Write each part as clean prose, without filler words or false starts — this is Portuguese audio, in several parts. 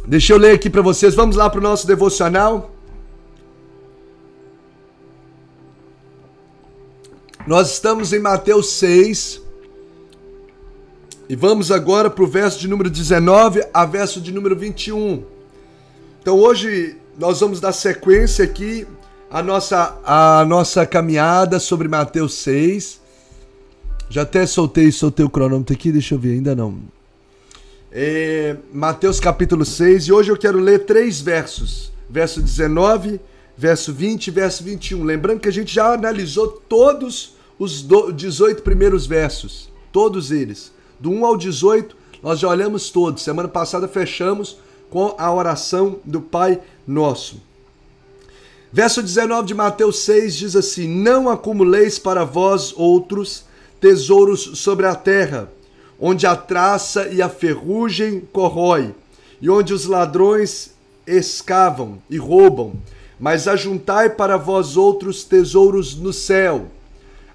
Deixa eu ler aqui para vocês. Vamos lá para o nosso devocional. Nós estamos em Mateus 6. E vamos agora para o verso de número 19 a verso de número 21. Então hoje nós vamos dar sequência aqui à nossa caminhada sobre Mateus 6. Já até soltei o cronômetro aqui, deixa eu ver, ainda não. Mateus capítulo 6, e hoje eu quero ler 3 versos. Verso 19, verso 20 e verso 21. Lembrando que a gente já analisou todos os 18 primeiros versos. Todos eles. Do 1 ao 18, nós já olhamos todos. Semana passada fechamos com a oração do Pai Nosso. Verso 19 de Mateus 6 diz assim: não acumuleis para vós outros tesouros sobre a terra, onde a traça e a ferrugem corrói, e onde os ladrões escavam e roubam, mas ajuntai para vós outros tesouros no céu.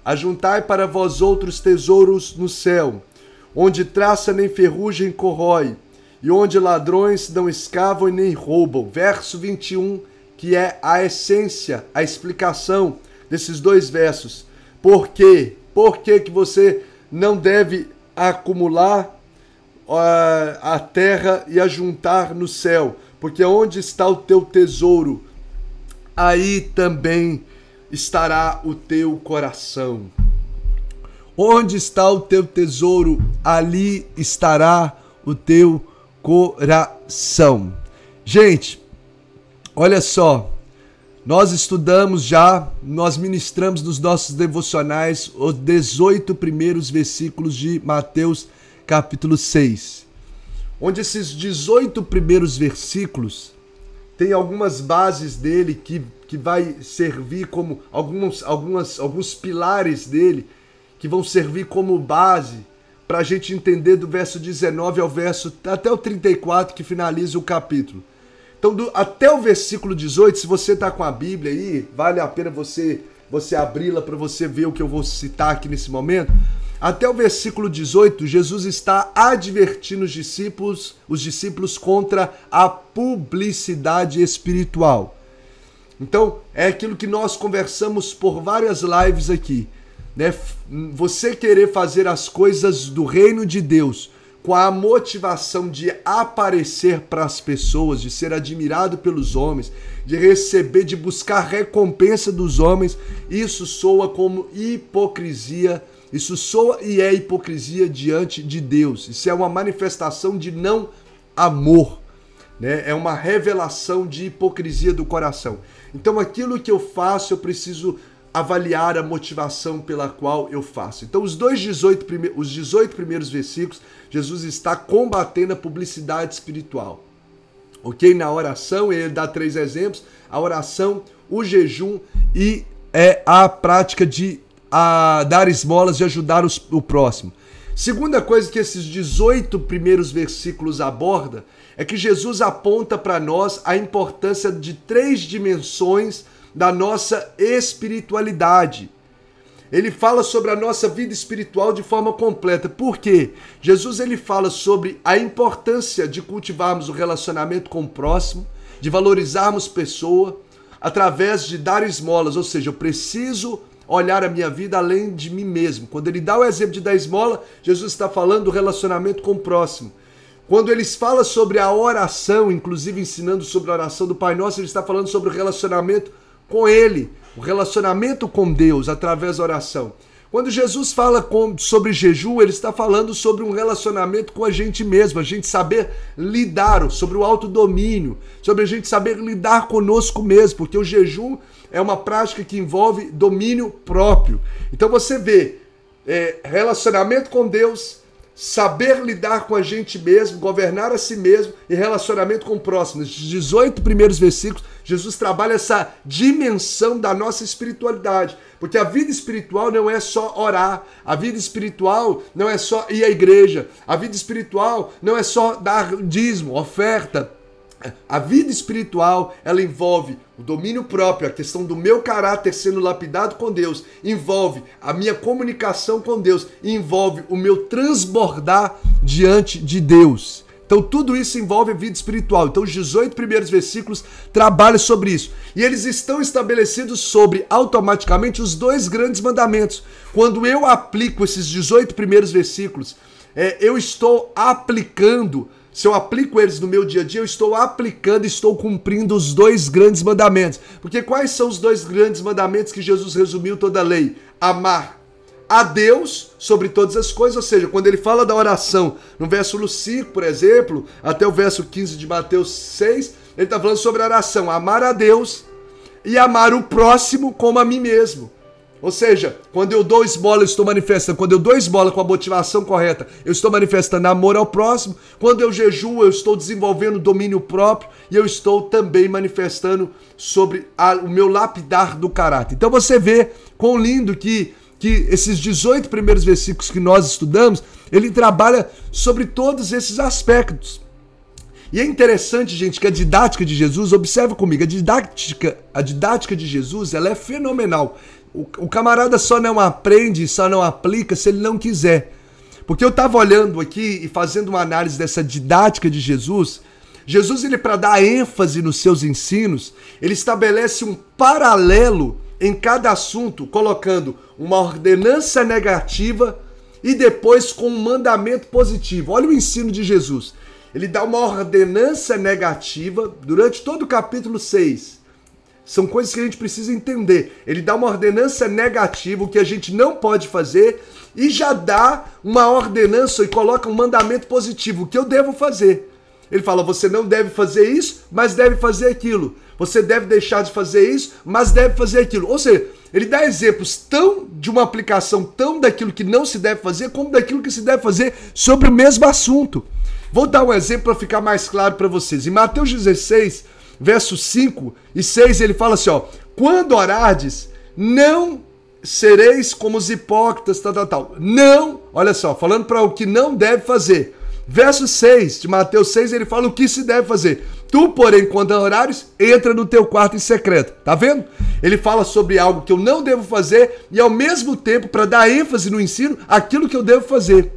Ajuntai para vós outros tesouros no céu, onde traça nem ferrugem corrói, e onde ladrões não escavam e nem roubam. Verso 21, que é a essência, a explicação desses 2 versos. Por quê? Por que que você não deve acumular a terra e ajuntar no céu? Porque onde está o teu tesouro, aí também estará o teu coração. Onde está o teu tesouro, ali estará o teu coração. Gente, olha só, nós estudamos já, nós ministramos nos nossos devocionais os 18 primeiros versículos de Mateus capítulo 6. Onde esses 18 primeiros versículos tem algumas bases dele que vai servir como alguns pilares dele que vão servir como base para a gente entender do verso 19 ao verso até o 34 que finaliza o capítulo. Então, até o versículo 18, se você está com a Bíblia aí, vale a pena você abri-la para você ver o que eu vou citar aqui nesse momento. Até o versículo 18, Jesus está advertindo os discípulos contra a publicidade espiritual. Então, é aquilo que nós conversamos por várias lives aqui, né? Você querer fazer as coisas do reino de Deus com a motivação de aparecer para as pessoas, de ser admirado pelos homens, de receber, de buscar recompensa dos homens, isso soa como hipocrisia, isso soa e é hipocrisia diante de Deus. Isso é uma manifestação de não amor, né? É uma revelação de hipocrisia do coração. Então aquilo que eu faço, eu preciso avaliar a motivação pela qual eu faço. Então os 18 primeiros versículos, Jesus está combatendo a publicidade espiritual. Ok? Na oração, ele dá 3 exemplos: a oração, o jejum e a prática de dar esmolas e ajudar o próximo. Segunda coisa que esses 18 primeiros versículos aborda é que Jesus aponta para nós a importância de 3 dimensões da nossa espiritualidade. Ele fala sobre a nossa vida espiritual de forma completa. Por quê? Jesus ele fala sobre a importância de cultivarmos o relacionamento com o próximo, de valorizarmos pessoa, através de dar esmolas, ou seja, eu preciso olhar a minha vida além de mim mesmo. Quando ele dá o exemplo de dar esmola, Jesus está falando do relacionamento com o próximo. Quando ele fala sobre a oração, inclusive ensinando sobre a oração do Pai Nosso, ele está falando sobre o relacionamento com ele, o relacionamento com Deus através da oração. Quando Jesus fala sobre jejum, ele está falando sobre um relacionamento com a gente mesmo, a gente saber lidar, sobre o autodomínio, sobre a gente saber lidar conosco mesmo, porque o jejum é uma prática que envolve domínio próprio. Então você vê relacionamento com Deus, saber lidar com a gente mesmo, governar a si mesmo e relacionamento com o próximo. Nos 18 primeiros versículos, Jesus trabalha essa dimensão da nossa espiritualidade. Porque a vida espiritual não é só orar, a vida espiritual não é só ir à igreja, a vida espiritual não é só dar dízimo, oferta. A vida espiritual, ela envolve o domínio próprio, a questão do meu caráter sendo lapidado com Deus, envolve a minha comunicação com Deus, envolve o meu transbordar diante de Deus. Então tudo isso envolve a vida espiritual. Então os 18 primeiros versículos trabalham sobre isso. E eles estão estabelecidos sobre, automaticamente, os 2 grandes mandamentos. Quando eu aplico esses 18 primeiros versículos, eu estou aplicando, se eu aplico eles no meu dia a dia, eu estou aplicando, estou cumprindo os 2 grandes mandamentos. Porque quais são os 2 grandes mandamentos que Jesus resumiu toda a lei? Amar a Deus sobre todas as coisas, ou seja, quando ele fala da oração, no verso 5, por exemplo, até o verso 15 de Mateus 6, ele está falando sobre a oração, amar a Deus e amar o próximo como a mim mesmo. Ou seja, quando eu dou esmola, eu estou manifestando. Quando eu dou esmola com a motivação correta, eu estou manifestando amor ao próximo. Quando eu jejuo, eu estou desenvolvendo domínio próprio e eu estou também manifestando sobre o meu lapidar do caráter. Então você vê quão lindo que esses 18 primeiros versículos que nós estudamos, ele trabalha sobre todos esses aspectos. E é interessante, gente, que a didática de Jesus, observa comigo, a didática de Jesus, ela é fenomenal. O camarada só não aprende, só não aplica se ele não quiser. Porque eu estava olhando aqui e fazendo uma análise dessa didática de Jesus, ele, para dar ênfase nos seus ensinos, ele estabelece um paralelo em cada assunto, colocando uma ordenança negativa e depois com um mandamento positivo. Olha o ensino de Jesus. Ele dá uma ordenança negativa durante todo o capítulo 6. São coisas que a gente precisa entender. Ele dá uma ordenança negativa, o que a gente não pode fazer, e já dá uma ordenança e coloca um mandamento positivo, o que eu devo fazer. Ele fala, você não deve fazer isso, mas deve fazer aquilo. Você deve deixar de fazer isso, mas deve fazer aquilo. Ou seja, ele dá exemplos tão de uma aplicação tão daquilo que não se deve fazer, como daquilo que se deve fazer sobre o mesmo assunto. Vou dar um exemplo para ficar mais claro para vocês. Em Mateus 16, versos 5 e 6, ele fala assim, ó, quando orardes, não sereis como os hipócritas, tal. Não, olha só, falando para o que não deve fazer. Verso 6 de Mateus 6, ele fala o que se deve fazer. Tu, porém, quando orares, entra no teu quarto em secreto. Tá vendo? Ele fala sobre algo que eu não devo fazer e, ao mesmo tempo, para dar ênfase no ensino, aquilo que eu devo fazer.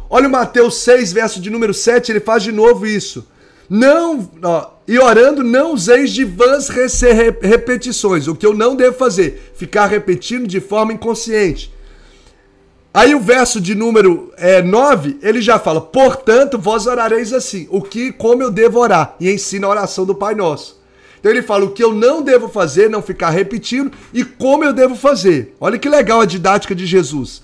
Olha o Mateus 6, verso de número 7, ele faz de novo isso. Não, ó, e orando, não useis de vãs repetições. O que eu não devo fazer? Ficar repetindo de forma inconsciente. Aí o verso de número 9, ele já fala, portanto, vós orareis assim, como eu devo orar, e ensina a oração do Pai Nosso. Então ele fala o que eu não devo fazer, não ficar repetindo, e como eu devo fazer. Olha que legal a didática de Jesus.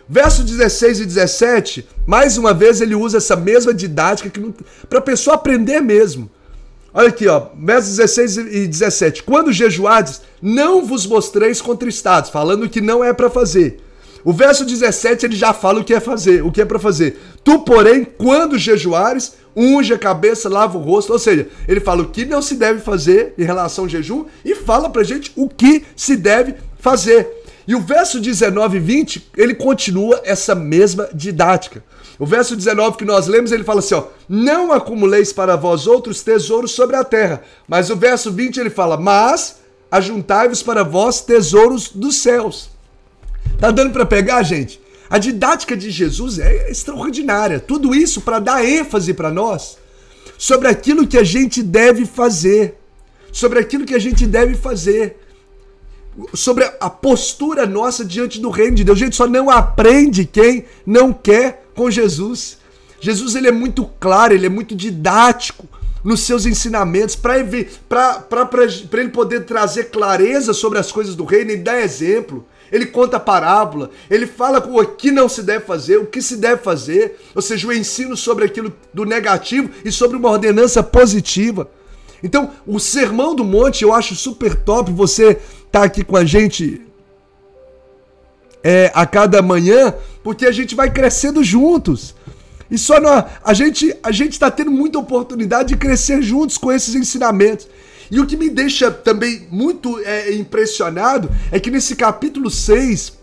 Verso 16 e 17, mais uma vez ele usa essa mesma didática para a pessoa aprender mesmo. Olha aqui, ó, versos 16 e 17. Quando jejuardes, não vos mostreis contristados, falando que não é para fazer. O verso 17 ele já fala o que é fazer, o que é para fazer. Tu, porém, quando jejuares, unge a cabeça, lava o rosto. Ou seja, ele fala o que não se deve fazer em relação ao jejum e fala pra gente o que se deve fazer. E o verso 19 e 20, ele continua essa mesma didática. O verso 19 que nós lemos, ele fala assim, ó, não acumuleis para vós outros tesouros sobre a terra. Mas o verso 20 ele fala, mas ajuntai-vos para vós tesouros dos céus. Tá dando para pegar, gente? A didática de Jesus é extraordinária. Tudo isso para dar ênfase para nós sobre aquilo que a gente deve fazer. Sobre aquilo que a gente deve fazer. Sobre a postura nossa diante do reino de Deus. Gente, só não aprende quem não quer com Jesus. Jesus, ele é muito claro, ele é muito didático nos seus ensinamentos, para ele poder trazer clareza sobre as coisas do reino. Ele dá exemplo, ele conta parábola, ele fala o que não se deve fazer, o que se deve fazer, ou seja, o ensino sobre aquilo do negativo e sobre uma ordenança positiva. Então, o Sermão do Monte eu acho super top. Você tá aqui com a gente a cada manhã, porque a gente vai crescendo juntos. E só a gente está tendo muita oportunidade de crescer juntos com esses ensinamentos. E o que me deixa também muito impressionado é que nesse capítulo 6,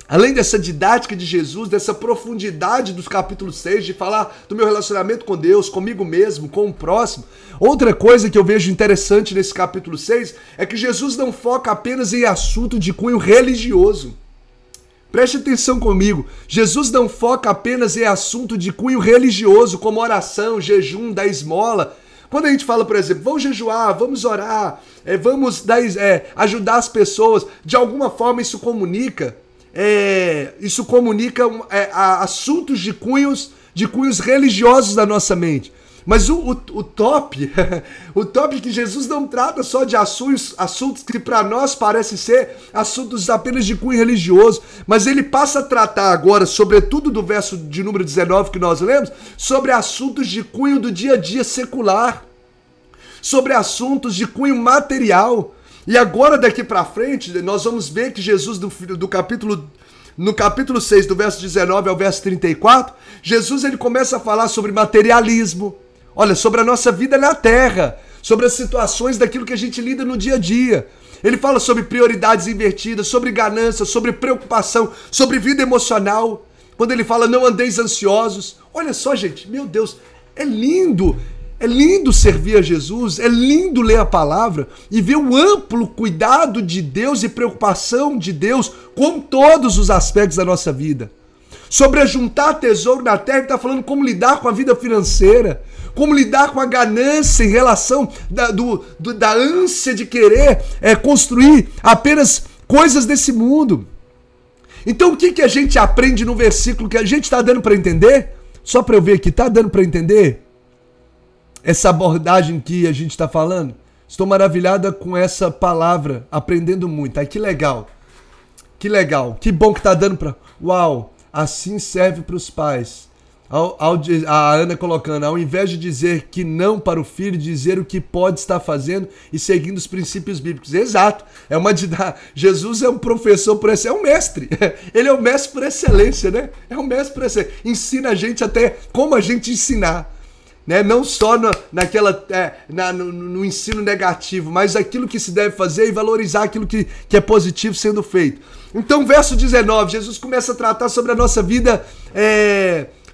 além dessa didática de Jesus, dessa profundidade dos capítulos 6, de falar do meu relacionamento com Deus, comigo mesmo, com o próximo, outra coisa que eu vejo interessante nesse capítulo 6 é que Jesus não foca apenas em assunto de cunho religioso. Preste atenção comigo. Jesus não foca apenas em assunto de cunho religioso, como oração, jejum, dar esmola. Quando a gente fala, por exemplo, vamos jejuar, vamos orar, vamos ajudar as pessoas, de alguma forma isso comunica assuntos de cunhos religiosos da nossa mente. Mas o top é que Jesus não trata só de assuntos que para nós parecem ser assuntos apenas de cunho religioso, mas ele passa a tratar agora, sobretudo do verso de número 19 que nós lemos, sobre assuntos de cunho do dia a dia secular, sobre assuntos de cunho material. E agora daqui para frente, nós vamos ver que Jesus no capítulo 6, do verso 19 ao verso 34, Jesus ele começa a falar sobre materialismo. Olha, sobre a nossa vida na terra, sobre as situações daquilo que a gente lida no dia a dia. Ele fala sobre prioridades invertidas, sobre ganância, sobre preocupação, sobre vida emocional. Quando ele fala não andeis ansiosos. Olha só, gente, meu Deus, é lindo servir a Jesus, é lindo ler a palavra e ver o amplo cuidado de Deus e preocupação de Deus com todos os aspectos da nossa vida. Sobre ajuntar tesouro na terra, ele está falando como lidar com a vida financeira, como lidar com a ganância em relação da ânsia de querer construir apenas coisas desse mundo. Então o que a gente aprende no versículo que a gente está dando para entender? Só para eu ver aqui, está dando para entender essa abordagem que a gente está falando? Estou maravilhada com essa palavra, aprendendo muito. Ai, que legal, que bom que está dando para... Uau! Assim serve para os pais. A Ana colocando, ao invés de dizer que não para o filho, dizer o que pode estar fazendo e seguindo os princípios bíblicos. Exato. Jesus é um professor por excelência, é um mestre. Ele é um mestre por excelência, né? É um mestre por excelência. Ensina a gente até como a gente ensinar. Né? Não só no ensino negativo, mas aquilo que se deve fazer e valorizar aquilo que é positivo sendo feito. Então, verso 19, Jesus começa a tratar sobre a nossa vida,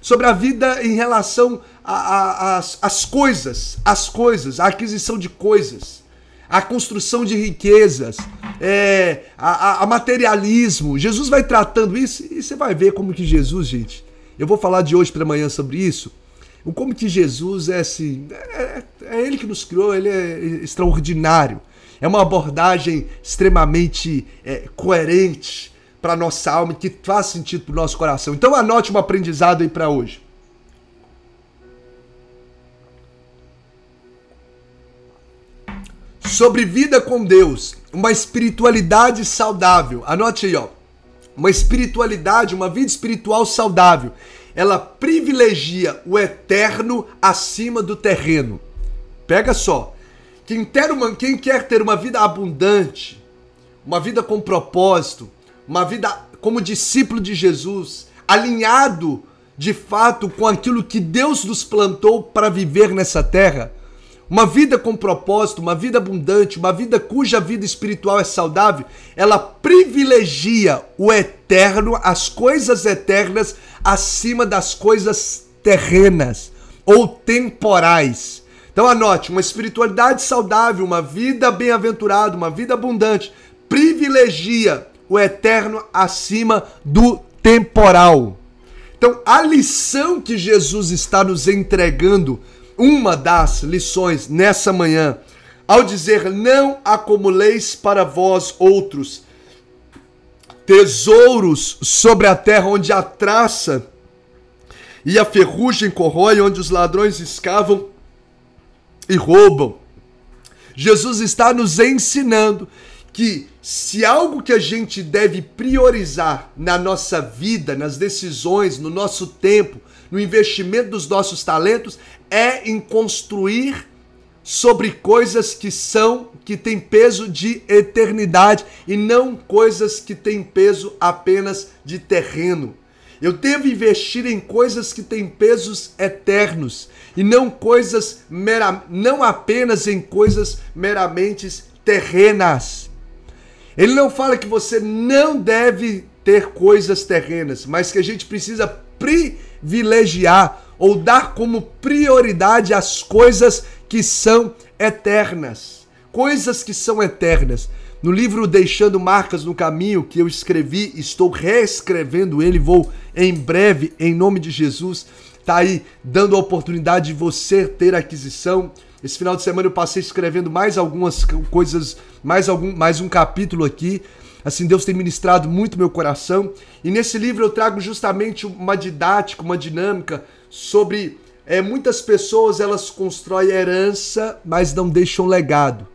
sobre a vida em relação às coisas, a aquisição de coisas, a construção de riquezas, a materialismo. Jesus vai tratando isso e você vai ver como que Jesus, gente, eu vou falar de hoje para amanhã sobre isso, como que Jesus é assim, é Ele que nos criou, Ele é extraordinário. É uma abordagem extremamente coerente para a nossa alma e que faz sentido para o nosso coração. Então anote um aprendizado aí para hoje. Sobre vida com Deus, uma espiritualidade saudável. Anote aí, ó. Uma espiritualidade, uma vida espiritual saudável. Ela privilegia o eterno acima do terreno. Pega só. Quem quer ter uma vida abundante, uma vida com propósito, uma vida como discípulo de Jesus, alinhado de fato com aquilo que Deus nos plantou para viver nessa terra, uma vida com propósito, uma vida abundante, uma vida cuja vida espiritual é saudável, ela privilegia o eterno, as coisas eternas, acima das coisas terrenas ou temporais. Então anote, uma espiritualidade saudável, uma vida bem-aventurada, uma vida abundante, privilegia o eterno acima do temporal. Então a lição que Jesus está nos entregando, uma das lições nessa manhã, ao dizer não acumuleis para vós outros tesouros sobre a terra onde a traça e a ferrugem corrói, onde os ladrões escavam e roubam. Jesus está nos ensinando que se algo que a gente deve priorizar na nossa vida, nas decisões, no nosso tempo, no investimento dos nossos talentos, é em construir sobre coisas que têm peso de eternidade e não coisas que têm peso apenas de terreno. Eu devo investir em coisas que têm pesos eternos e não apenas em coisas meramente terrenas. Ele não fala que você não deve ter coisas terrenas, mas que a gente precisa privilegiar ou dar como prioridade as coisas que são eternas. Coisas que são eternas. No livro Deixando Marcas no Caminho, que eu escrevi, estou reescrevendo ele, vou em breve, em nome de Jesus, tá aí dando a oportunidade de você ter aquisição. Esse final de semana eu passei escrevendo mais algumas coisas, mais um capítulo aqui. Assim, Deus tem ministrado muito meu coração. E nesse livro eu trago justamente uma didática, uma dinâmica sobre muitas pessoas, elas constroem herança, mas não deixam legado.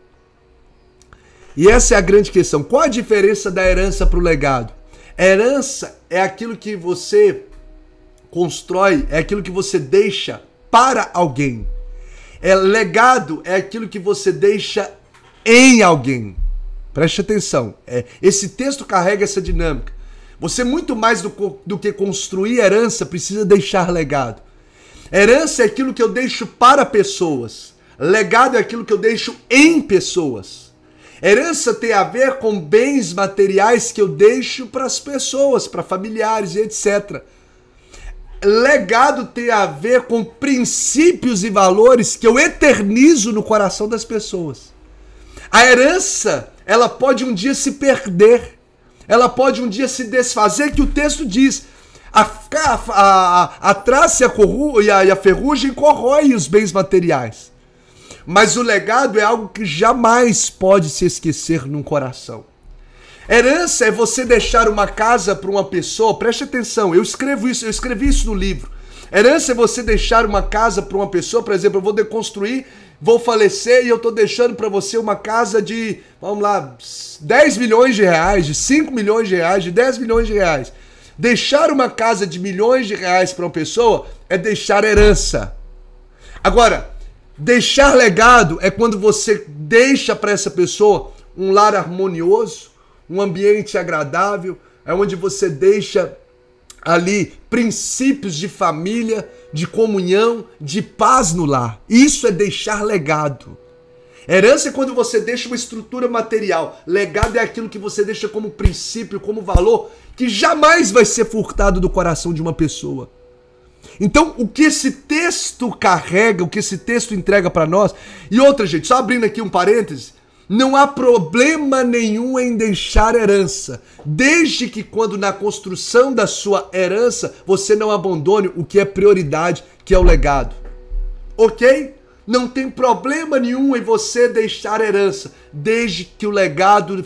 E essa é a grande questão. Qual a diferença da herança para o legado? Herança é aquilo que você constrói, é aquilo que você deixa para alguém. Legado é aquilo que você deixa em alguém. Preste atenção. Esse texto carrega essa dinâmica. Você, muito mais do que construir herança, precisa deixar legado. Herança é aquilo que eu deixo para pessoas. Legado é aquilo que eu deixo em pessoas. Herança tem a ver com bens materiais que eu deixo para as pessoas, para familiares e etc. Legado tem a ver com princípios e valores que eu eternizo no coração das pessoas. A herança, ela pode um dia se perder. Ela pode um dia se desfazer, que o texto diz. A traça e a ferrugem corrói os bens materiais. Mas o legado é algo que jamais pode se esquecer num coração. Herança é você deixar uma casa para uma pessoa. Preste atenção, eu escrevi isso no livro. Herança é você deixar uma casa para uma pessoa. Por exemplo, eu vou deconstruir, vou falecer e eu estou deixando para você uma casa de, vamos lá, 10 milhões de reais, de 5 milhões de reais, de 10 milhões de reais. Deixar uma casa de milhões de reais para uma pessoa é deixar herança. Agora, deixar legado é quando você deixa para essa pessoa um lar harmonioso, um ambiente agradável, é onde você deixa ali princípios de família, de comunhão, de paz no lar. Isso é deixar legado. Herança é quando você deixa uma estrutura material. Legado é aquilo que você deixa como princípio, como valor, que jamais vai ser furtado do coração de uma pessoa. Então, o que esse texto carrega, o que esse texto entrega para nós... E outra, gente, só abrindo aqui um parêntese, não há problema nenhum em deixar herança, desde que quando na construção da sua herança, você não abandone o que é prioridade, que é o legado. Ok? Não tem problema nenhum em você deixar herança, desde que o legado,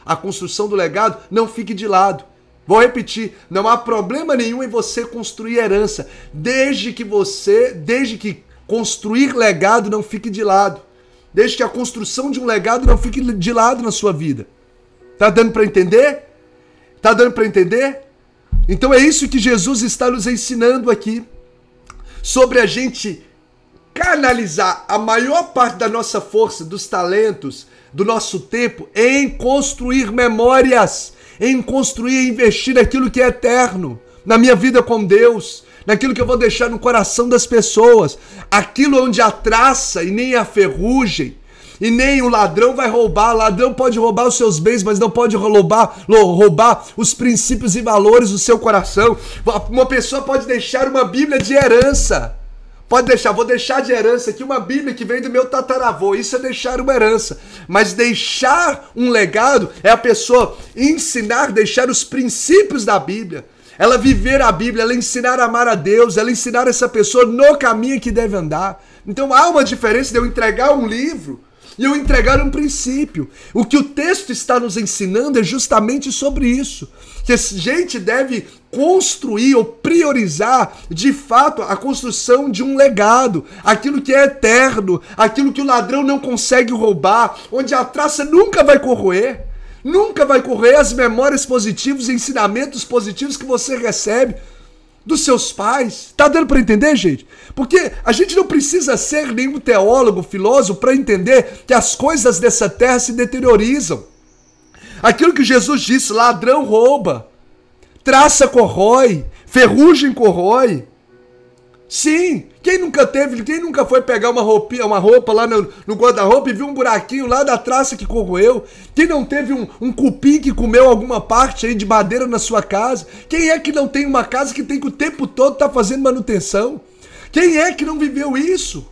a construção do legado, não fique de lado. Vou repetir, não há problema nenhum em você construir herança, desde que construir legado não fique de lado. Desde que a construção de um legado não fique de lado na sua vida. Tá dando para entender? Tá dando para entender? Então é isso que Jesus está nos ensinando aqui. Sobre a gente canalizar a maior parte da nossa força, dos talentos, do nosso tempo em construir memórias, em construir e investir naquilo que é eterno, na minha vida com Deus, naquilo que eu vou deixar no coração das pessoas, aquilo onde a traça e nem a ferrugem, e nem o ladrão vai roubar. O ladrão pode roubar os seus bens, mas não pode roubar os princípios e valores do seu coração. Uma pessoa pode deixar uma Bíblia de herança, vou deixar de herança aqui uma Bíblia que vem do meu tataravô, isso é deixar uma herança. Mas deixar um legado é a pessoa ensinar, deixar os princípios da Bíblia, ela viver a Bíblia, ela ensinar a amar a Deus, ela ensinar essa pessoa no caminho que deve andar. Então há uma diferença de eu entregar um livro e eu entregar um princípio. O que o texto está nos ensinando é justamente sobre isso, que a gente deve construir ou priorizar de fato a construção de um legado, aquilo que é eterno, aquilo que o ladrão não consegue roubar, onde a traça nunca vai corroer. Nunca vai correr as memórias positivas, ensinamentos positivos que você recebe dos seus pais. Tá dando para entender, gente? Porque a gente não precisa ser nenhum teólogo, filósofo para entender que as coisas dessa terra se deteriorizam. Aquilo que Jesus disse, ladrão rouba, traça corrói, ferrugem corrói. Sim, quem nunca foi pegar uma roupa lá no guarda-roupa e viu um buraquinho lá da traça que corroeu? Quem não teve um cupim que comeu alguma parte aí de madeira na sua casa? Quem é que não tem uma casa que tem que o tempo todo tá fazendo manutenção? Quem é que não viveu isso?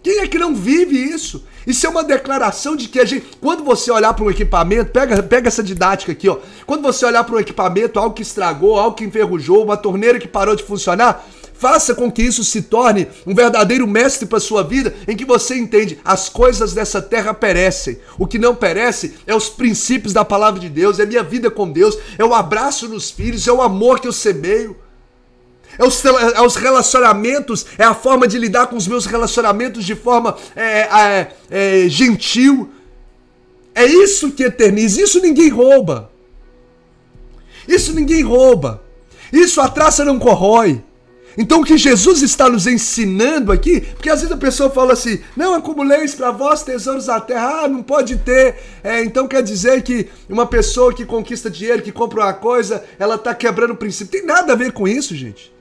Quem é que não vive isso? Isso é uma declaração de que a gente, quando você olhar para um equipamento, pega essa didática aqui, ó. Quando você olhar para um equipamento, algo que estragou, algo que enferrujou, uma torneira que parou de funcionar, faça com que isso se torne um verdadeiro mestre para sua vida, em que você entende, as coisas dessa terra perecem. O que não perece é os princípios da palavra de Deus, é minha vida com Deus, é o abraço nos filhos, é o amor que eu semeio. É os relacionamentos, é a forma de lidar com os meus relacionamentos de forma gentil. É isso que eterniza, isso ninguém rouba. Isso ninguém rouba. Isso a traça não corrói. Então o que Jesus está nos ensinando aqui, porque às vezes a pessoa fala assim, não acumuleis para vós tesouros na terra, não pode ter, então quer dizer que uma pessoa que conquista dinheiro, que compra uma coisa, ela está quebrando o princípio. Tem nada a ver com isso, gente.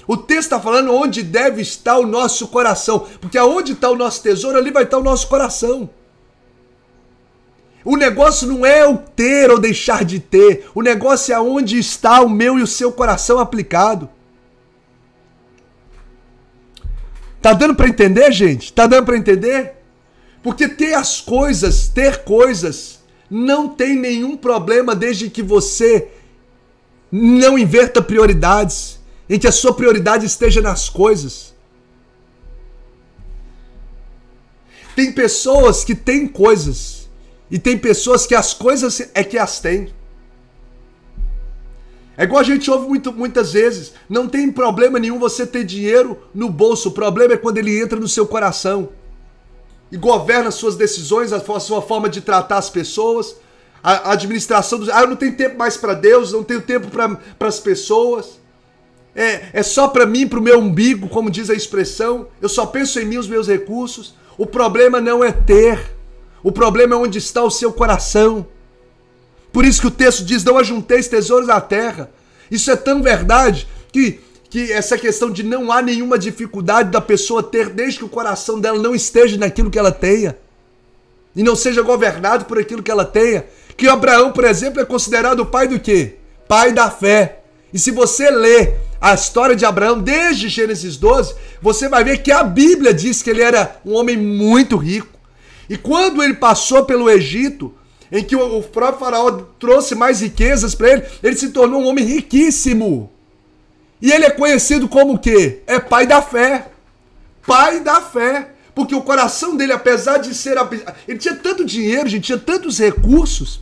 O texto está falando onde deve estar o nosso coração, porque aonde está o nosso tesouro, ali vai estar o nosso coração. O negócio não é o ter ou deixar de ter, o negócio é onde está o meu e o seu coração aplicado. Tá dando para entender, gente? Tá dando para entender? Porque ter coisas, não tem nenhum problema desde que você não inverta prioridades, em que a sua prioridade esteja nas coisas. Tem pessoas que têm coisas e tem pessoas que as coisas é que as têm. É igual a gente ouve muitas vezes, não tem problema nenhum você ter dinheiro no bolso, o problema é quando ele entra no seu coração e governa as suas decisões, a sua forma de tratar as pessoas, a administração dos... eu não tenho tempo mais para Deus, não tenho tempo para as pessoas, é só para mim, para o meu umbigo, como diz a expressão, eu só penso em mim, os meus recursos. O problema não é ter, o problema é onde está o seu coração. Por isso que o texto diz, não ajunteis tesouros na terra. Isso é tão verdade que essa questão de não há nenhuma dificuldade da pessoa ter, desde que o coração dela não esteja naquilo que ela tenha. E não seja governado por aquilo que ela tenha. Que Abraão, por exemplo, é considerado o pai do quê? Pai da fé. E se você ler a história de Abraão desde Gênesis 12, você vai ver que a Bíblia diz que ele era um homem muito rico. E quando ele passou pelo Egito, em que o próprio faraó trouxe mais riquezas para ele, ele se tornou um homem riquíssimo. E ele é conhecido como o quê? É pai da fé. Pai da fé. Porque o coração dele, apesar de ser... Ele tinha tanto dinheiro, gente, tinha tantos recursos,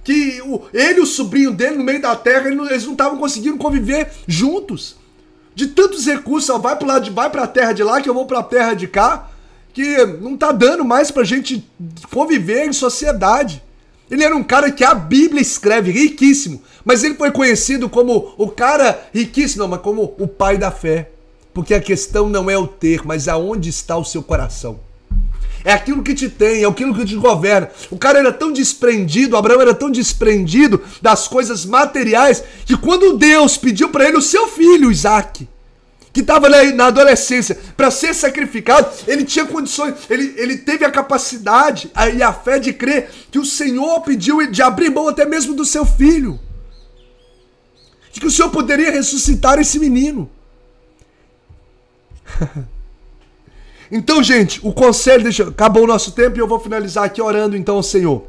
que ele e o sobrinho dele, no meio da terra, eles não estavam conseguindo conviver juntos. De tantos recursos, ó, vai para a terra de lá, que eu vou para a terra de cá, que não tá dando mais pra gente conviver em sociedade. Ele era um cara que a Bíblia escreve riquíssimo, mas ele foi conhecido como o cara riquíssimo, não, mas como o pai da fé. Porque a questão não é o ter, mas aonde está o seu coração. É aquilo que te tem, é aquilo que te governa. O cara era tão desprendido, Abraão era tão desprendido das coisas materiais, que quando Deus pediu para ele o seu filho, Isaac, que estava na adolescência, para ser sacrificado, ele tinha condições, ele teve a capacidade e a fé de crer que o Senhor pediu de abrir mão até mesmo do seu filho, de que o Senhor poderia ressuscitar esse menino. Então, gente, o conselho, acabou o nosso tempo e eu vou finalizar aqui orando então ao Senhor.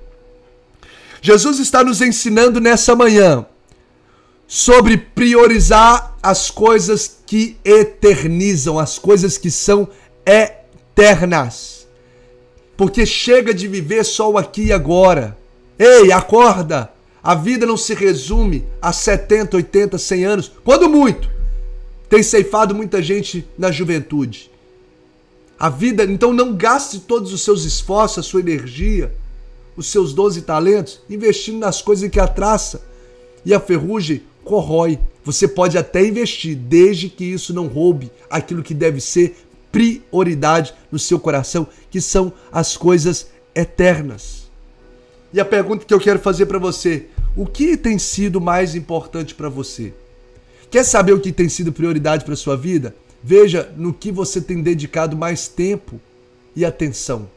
Jesus está nos ensinando nessa manhã sobre priorizar as coisas que eternizam, as coisas que são eternas. Porque chega de viver só o aqui e agora. Ei, acorda! A vida não se resume a 70, 80, 100 anos. Quando muito, tem ceifado muita gente na juventude. A vida, então não gaste todos os seus esforços, a sua energia, os seus 12 talentos, investindo nas coisas que a traça e a ferrugem corrói. Você pode até investir, desde que isso não roube aquilo que deve ser prioridade no seu coração, que são as coisas eternas. E a pergunta que eu quero fazer para você, o que tem sido mais importante para você? Quer saber o que tem sido prioridade para sua vida? Veja no que você tem dedicado mais tempo e atenção.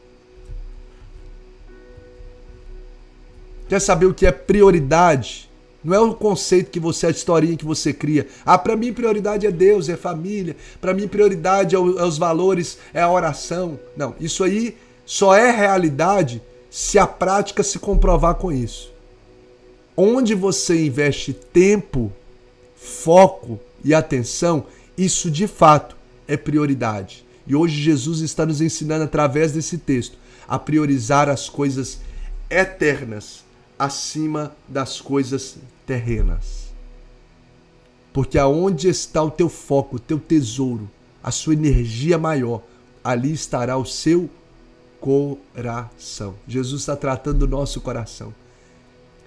Quer saber o que é prioridade Não é o conceito que você, a historinha que você cria. Ah, para mim prioridade é Deus, é família. Para mim prioridade é os valores, é a oração. Não, isso aí só é realidade se a prática se comprovar com isso. Onde você investe tempo, foco e atenção, isso de fato é prioridade. E hoje Jesus está nos ensinando através desse texto a priorizar as coisas eternas acima das coisas terrenas. Porque aonde está o teu foco, o teu tesouro, a sua energia maior, ali estará o seu coração. Jesus está tratando do nosso coração.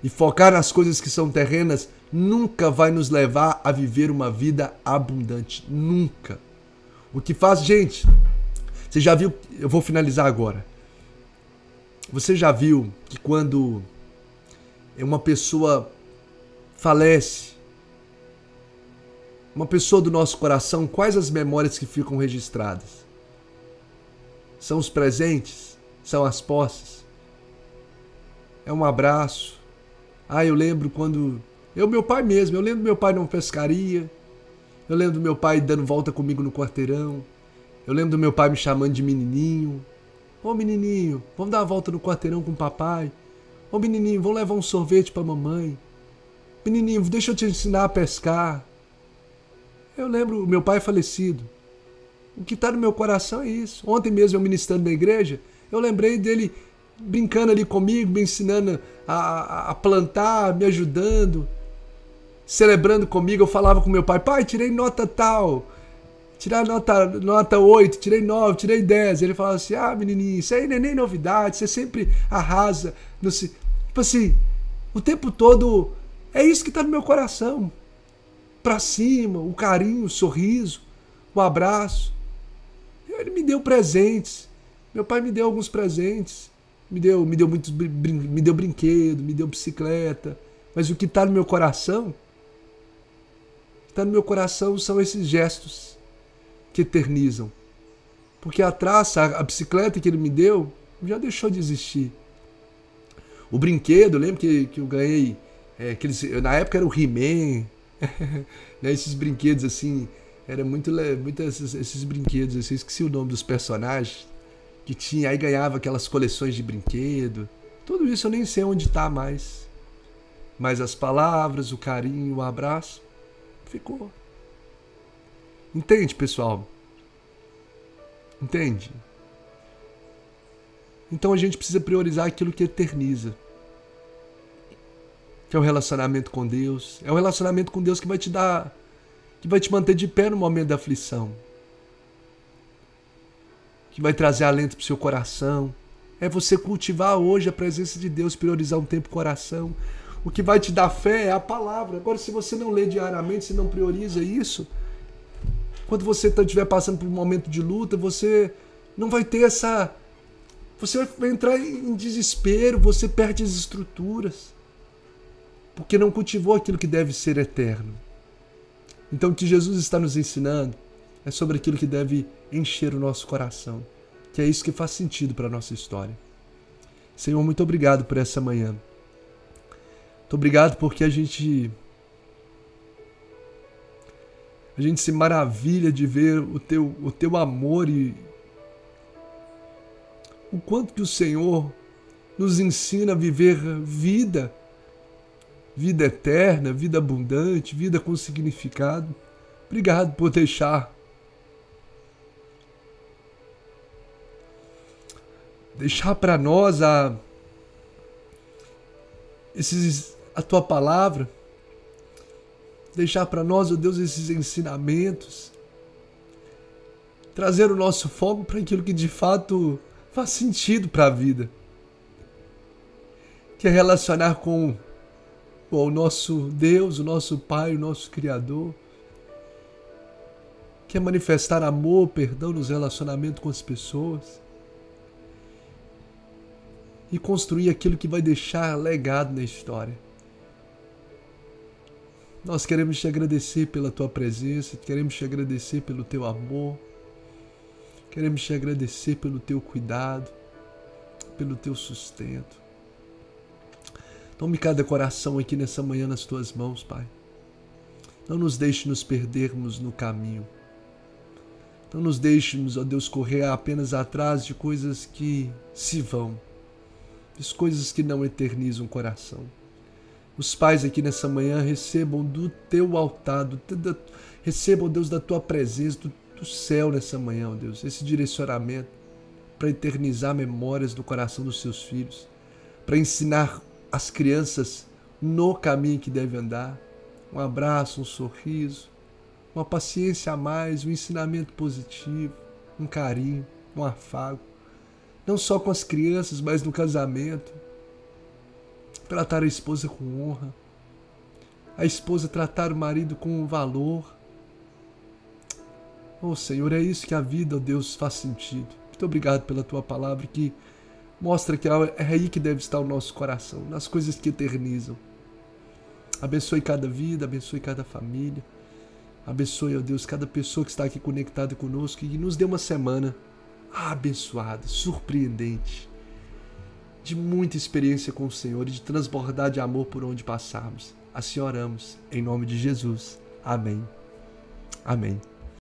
E focar nas coisas que são terrenas nunca vai nos levar a viver uma vida abundante. Nunca. O que faz, gente, você já viu, eu vou finalizar agora. Você já viu que quando uma pessoa falece, uma pessoa do nosso coração, quais as memórias que ficam registradas? São os presentes? São as posses? É um abraço? Ah, eu lembro quando... meu pai mesmo, eu lembro do meu pai numa pescaria, eu lembro do meu pai dando volta comigo no quarteirão, eu lembro do meu pai me chamando de menininho. Ô menininho, vamos dar uma volta no quarteirão com o papai. Ô menininho, vamos levar um sorvete pra mamãe. Menininho, deixa eu te ensinar a pescar. Eu lembro, meu pai é falecido. O que está no meu coração é isso. Ontem mesmo, eu ministrando na igreja, eu lembrei dele brincando ali comigo, me ensinando a plantar, me ajudando, celebrando comigo. Eu falava com meu pai, pai, tirei nota tal, tirei nota 8, tirei 9, tirei 10. Ele falava assim, ah, menininho, isso aí não é nem novidade, você sempre arrasa. Tipo assim, o tempo todo, é isso que está no meu coração. Pra cima, o carinho, o sorriso, o abraço. Ele me deu presentes. Meu pai me deu alguns presentes. Me deu brinquedo, me deu bicicleta. Mas o que está no meu coração, são esses gestos que eternizam. Porque a traça, a bicicleta que ele me deu, já deixou de existir. O brinquedo, eu lembro que eu ganhei, na época era o He-Man, né, esses brinquedos assim, era muito esses brinquedos, assim, esqueci o nome dos personagens que tinha, aí ganhava aquelas coleções de brinquedo. Tudo isso eu nem sei onde está mais. Mas as palavras, o carinho, o abraço, ficou. Entende, pessoal? Entende? Então a gente precisa priorizar aquilo que eterniza. Que é o relacionamento com Deus. É o relacionamento com Deus que vai te dar, que vai te manter de pé no momento da aflição. Que vai trazer alento para o seu coração. É você cultivar hoje a presença de Deus, priorizar um tempo com oração. O que vai te dar fé é a palavra. Agora, se você não lê diariamente, se não prioriza isso, quando você estiver passando por um momento de luta, você não vai ter essa... Você vai entrar em desespero, você perde as estruturas. Porque não cultivou aquilo que deve ser eterno. Então, o que Jesus está nos ensinando é sobre aquilo que deve encher o nosso coração. Que é isso que faz sentido para a nossa história. Senhor, muito obrigado por essa manhã. Muito obrigado porque a gente se maravilha de ver o teu amor e o quanto que o Senhor nos ensina a viver vida eterna, vida abundante, vida com significado. Obrigado por deixar para nós a tua palavra, deixar para nós, ó Deus, esses ensinamentos, trazer o nosso foco para aquilo que de fato faz sentido para a vida, que é relacionar com o nosso Deus, o nosso Pai, o nosso Criador, que é manifestar amor, perdão nos relacionamentos com as pessoas e construir aquilo que vai deixar legado na história. Nós queremos te agradecer pela tua presença, queremos te agradecer pelo teu amor, queremos te agradecer pelo teu cuidado, pelo teu sustento. Tome cada coração aqui nessa manhã nas tuas mãos, Pai. Não nos deixe nos perdermos no caminho. Não nos deixemos, ó Deus, correr apenas atrás de coisas que se vão, de coisas que não eternizam o coração. Os pais aqui nessa manhã recebam do teu altar, recebam, Deus, da tua presença, do céu nessa manhã, ó Deus, esse direcionamento para eternizar memórias do coração dos seus filhos, para ensinar as crianças no caminho que devem andar. Um abraço, um sorriso, uma paciência a mais, um ensinamento positivo, um carinho, um afago. Não só com as crianças, mas no casamento. Tratar a esposa com honra. A esposa tratar o marido com valor. Oh Senhor, é isso que a vida, oh Deus, faz sentido. Muito obrigado pela tua palavra que mostra que é aí que deve estar o nosso coração, nas coisas que eternizam. Abençoe cada vida, abençoe cada família. Abençoe, ó Deus, cada pessoa que está aqui conectada conosco e nos dê uma semana abençoada, surpreendente, de muita experiência com o Senhor e de transbordar de amor por onde passarmos. Assim oramos, em nome de Jesus. Amém. Amém.